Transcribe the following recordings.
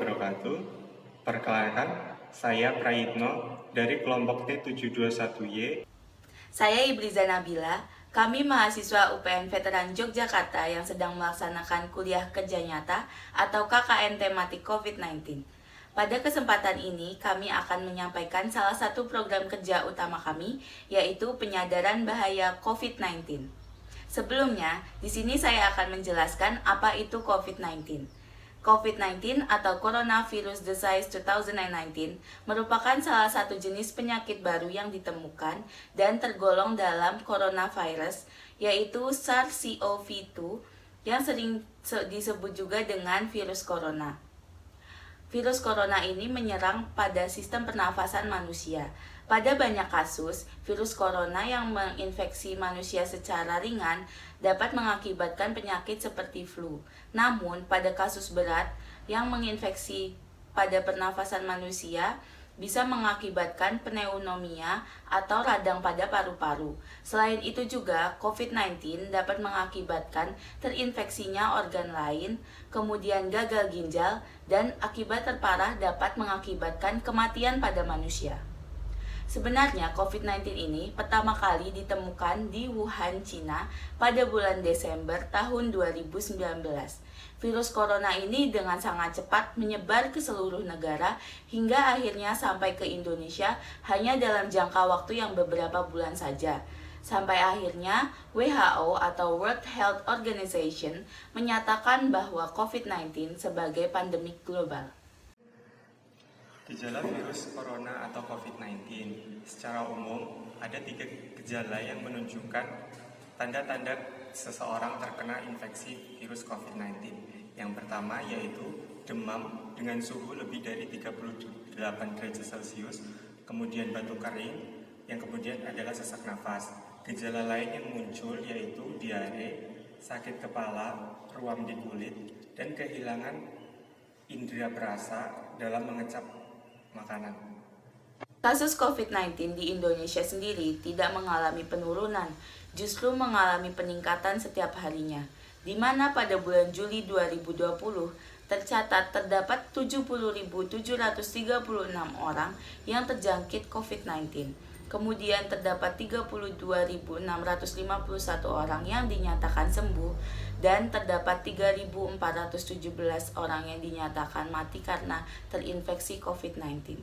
wabarakatuh. Perkenalkan, saya Prayitno dari kelompok T721Y. Saya Ibriza Nabila, kami mahasiswa UPN Veteran Yogyakarta yang sedang melaksanakan kuliah kerja nyata atau KKN tematik COVID-19. Pada kesempatan ini, kami akan menyampaikan salah satu program kerja utama kami, yaitu penyadaran bahaya COVID-19. Sebelumnya, di sini saya akan menjelaskan apa itu COVID-19. COVID-19 atau Coronavirus Disease 2019 merupakan salah satu jenis penyakit baru yang ditemukan dan tergolong dalam coronavirus, yaitu SARS-CoV-2 yang sering disebut juga dengan virus corona. Virus corona ini menyerang pada sistem pernafasan manusia. Pada banyak kasus, virus corona yang menginfeksi manusia secara ringan dapat mengakibatkan penyakit seperti flu. Namun, pada kasus berat yang menginfeksi pada pernafasan manusia, bisa mengakibatkan pneumonia atau radang pada paru-paru. Selain itu juga, COVID-19 dapat mengakibatkan terinfeksinya organ lain, kemudian gagal ginjal, dan akibat terparah dapat mengakibatkan kematian pada manusia. Sebenarnya COVID-19 ini pertama kali ditemukan di Wuhan, Cina pada bulan Desember tahun 2019. Virus corona ini dengan sangat cepat menyebar ke seluruh negara hingga akhirnya sampai ke Indonesia hanya dalam jangka waktu yang beberapa bulan saja. Sampai akhirnya WHO atau World Health Organization menyatakan bahwa COVID-19 sebagai pandemik global. Gejala virus corona atau COVID-19 secara umum ada 3 gejala yang menunjukkan tanda-tanda seseorang terkena infeksi virus COVID-19. Yang pertama yaitu demam dengan suhu lebih dari 38 derajat Celcius, kemudian batuk kering, yang kemudian adalah sesak nafas. Gejala lain yang muncul yaitu diare, sakit kepala, ruam di kulit, dan kehilangan indera perasa dalam mengecap makanan. Kasus COVID-19 di Indonesia sendiri tidak mengalami penurunan, justru mengalami peningkatan setiap harinya, di mana pada bulan Juli 2020 tercatat terdapat 70.736 orang yang terjangkit COVID-19. Kemudian terdapat 32.651 orang yang dinyatakan sembuh dan terdapat 3.417 orang yang dinyatakan mati karena terinfeksi COVID-19.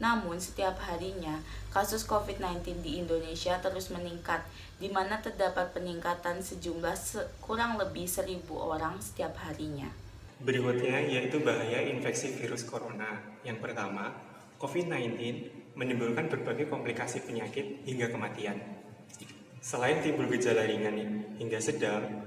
Namun setiap harinya kasus COVID-19 di Indonesia terus meningkat, di mana terdapat peningkatan sejumlah kurang lebih 1.000 orang setiap harinya. Berikutnya yaitu bahaya infeksi virus corona. Yang pertama, COVID-19 menimbulkan berbagai komplikasi penyakit hingga kematian. Selain timbul gejala ringan hingga sedang,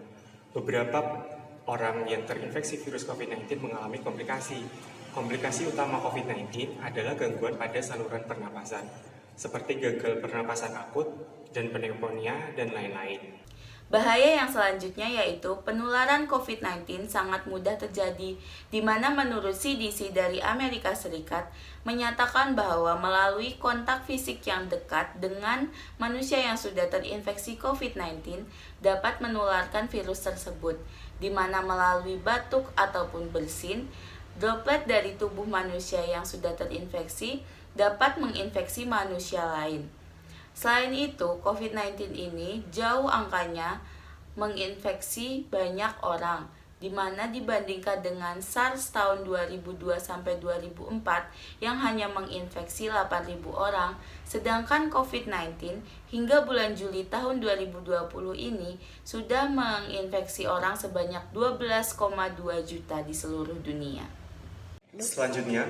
beberapa orang yang terinfeksi virus COVID-19 mengalami komplikasi. Komplikasi utama COVID-19 adalah gangguan pada saluran pernapasan, seperti gagal pernapasan akut dan pneumonia dan lain-lain. Bahaya yang selanjutnya yaitu penularan COVID-19 sangat mudah terjadi, di mana menurut CDC dari Amerika Serikat menyatakan bahwa melalui kontak fisik yang dekat dengan manusia yang sudah terinfeksi COVID-19 dapat menularkan virus tersebut, di mana melalui batuk ataupun bersin, droplet dari tubuh manusia yang sudah terinfeksi dapat menginfeksi manusia lain. Selain itu, COVID-19 ini jauh angkanya menginfeksi banyak orang, di mana dibandingkan dengan SARS tahun 2002 sampai 2004 yang hanya menginfeksi 8.000 orang, sedangkan COVID-19 hingga bulan Juli tahun 2020 ini sudah menginfeksi orang sebanyak 12,2 juta di seluruh dunia. Selanjutnya,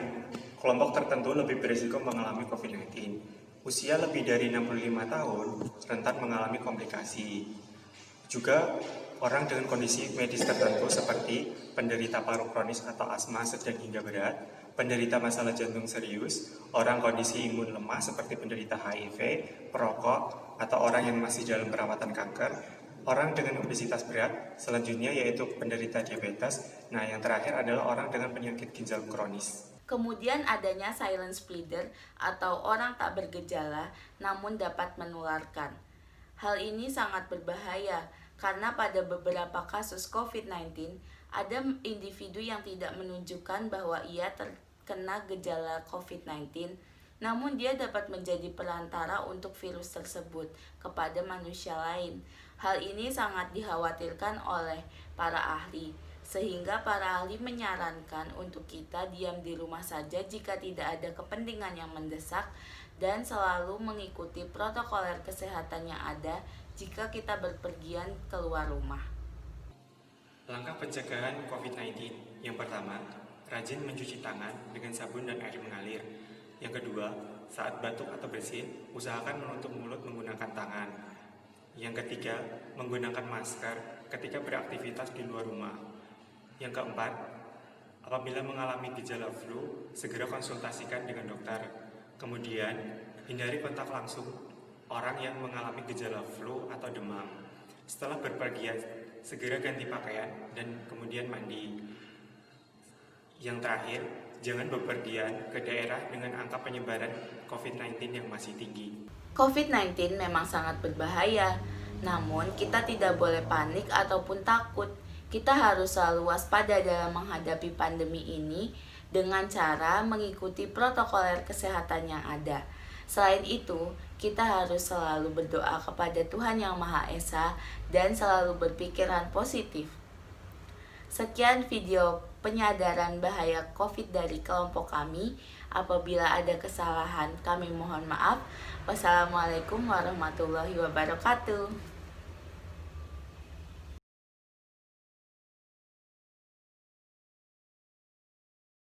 kelompok tertentu lebih berisiko mengalami COVID-19. Usia lebih dari 65 tahun rentan mengalami komplikasi. Juga orang dengan kondisi medis tertentu seperti penderita paru kronis atau asma sedang hingga berat, penderita masalah jantung serius, orang kondisi imun lemah seperti penderita HIV, perokok, atau orang yang masih dalam perawatan kanker, orang dengan obesitas berat, selanjutnya yaitu penderita diabetes. Nah, yang terakhir adalah orang dengan penyakit ginjal kronis. Kemudian adanya silent spreader atau orang tak bergejala namun dapat menularkan. Hal ini sangat berbahaya karena pada beberapa kasus COVID-19 Ada individu yang tidak menunjukkan bahwa ia terkena gejala COVID-19, namun dia dapat menjadi perantara untuk virus tersebut kepada manusia lain. Hal ini sangat dikhawatirkan oleh para ahli, sehingga para ahli menyarankan untuk kita diam di rumah saja jika tidak ada kepentingan yang mendesak dan selalu mengikuti protokol kesehatan yang ada jika kita berpergian keluar rumah. Langkah pencegahan COVID-19. Yang pertama, rajin mencuci tangan dengan sabun dan air mengalir. Yang kedua, saat batuk atau bersin, usahakan menutup mulut menggunakan tangan. Yang ketiga, menggunakan masker ketika beraktivitas di luar rumah. Yang keempat, apabila mengalami gejala flu, segera konsultasikan dengan dokter. Kemudian, hindari kontak langsung orang yang mengalami gejala flu atau demam. Setelah berpergian, segera ganti pakaian dan kemudian mandi. Yang terakhir, jangan bepergian ke daerah dengan angka penyebaran COVID-19 yang masih tinggi. COVID-19 memang sangat berbahaya, namun kita tidak boleh panik ataupun takut. Kita harus selalu waspada dalam menghadapi pandemi ini dengan cara mengikuti protokol kesehatan yang ada. Selain itu, kita harus selalu berdoa kepada Tuhan Yang Maha Esa dan selalu berpikiran positif. Sekian video penyadaran bahaya COVID dari kelompok kami. Apabila ada kesalahan, kami mohon maaf. Wassalamualaikum warahmatullahi wabarakatuh.